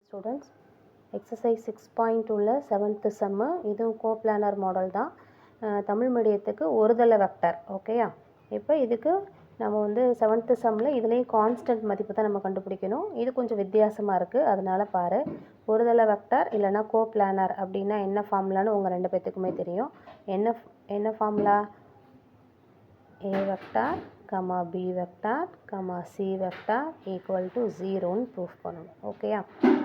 Students exercise 6.2ல 7th சம்மு இதுவும் coplanar model தான். தமிழ் மீடியத்துக்கு ஒருதலை வெக்டர். ஓகேயா? இப்போ இதுக்கு நம்ம வந்து 7th சம்மில் இதுலேயும் கான்ஸ்டன்ட் மதிப்பு தான் நம்ம கண்டுபிடிக்கணும். இது கொஞ்சம் வித்தியாசமாக இருக்குது, அதனால் பாரு. ஒருதலை வெக்டர் இல்லைனா கோப்ளானர் அப்படின்னா என்ன ஃபார்முலான்னு உங்கள் ரெண்டு பேர்த்துக்குமே தெரியும். என்ன formula? A vector, B vector, C vector equal to 0ன்னு ப்ரூஃப் பண்ணணும். ஓகேயா?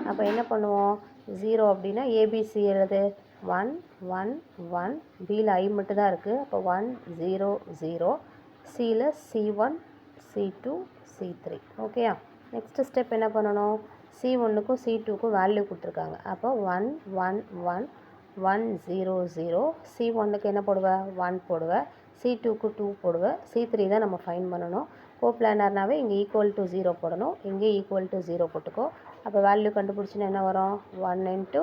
அப்போ என்ன பண்ணுவோம்? 0 அப்படின்னா ஏபிசி எழுது. 1 1 1, பியில் ஐ மட்டும் தான் இருக்குது. அப்போ 1 0 0, சியில் C1 C2 C3. ஓகேயா? நெக்ஸ்ட் ஸ்டெப் என்ன பண்ணணும்? C1க்கும் C2க்கும் வேல்யூ கொடுத்துருக்காங்க. அப்போ 1 1 1 1 0 0, C1க்கு என்ன போடுவேன்? 1 போடுவேன். C2க்கு 2 போடுவேன். C3 தான் நம்ம ஃபைன் பண்ணணும். கோப்ளானர்னாவே இங்கே ஈக்குவல் டு 0 போடணும். இங்கே ஈக்குவல் டு 0 போட்டுக்கோ. அப்போ வேல்யூ கண்டுபிடிச்சின்னா என்ன வரும்? 1 இன்ட்டு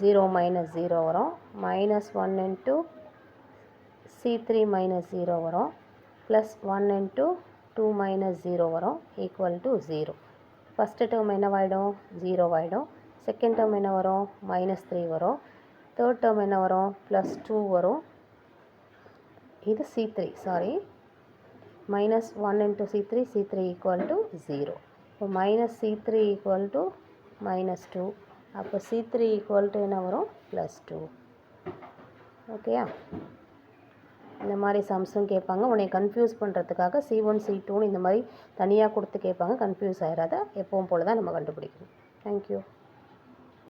0 மைனஸ் 0 வரும். மைனஸ் 1 இன்ட்டு C3 மைனஸ் 0 வரும். ப்ளஸ் 1 இன்ட்டு 2 மைனஸ் 0 வரும். Equal to 0. ஃபஸ்ட்டு டேர்ம் என்னவாயிடும்? 0 ஆகிடும். செகண்ட் டேர்ம் என்ன வரும்? மைனஸ் 3 வரும். தேர்ட் டேர்ம் என்ன வரும்? ப்ளஸ் 2 வரும். இது C3, sorry, minus 1 into C3 equal to 0. இப்போ minus C3 equal to minus 2. அப்போ C3 ஈக்குவல் டு என்ன வரும்? ப்ளஸ் 2. ஓகேயா? இந்த மாதிரி சம்ஸும் கேட்பாங்க. உன்னை கன்ஃபியூஸ் பண்ணுறதுக்காக C1 C2ன்னு இந்த மாதிரி தனியாக கொடுத்து கேட்பாங்க. கன்ஃபியூஸ் ஆகிடாத. எப்பவும் போல் தான் நம்ம கண்டுபிடிக்கணும். தேங்க்யூ.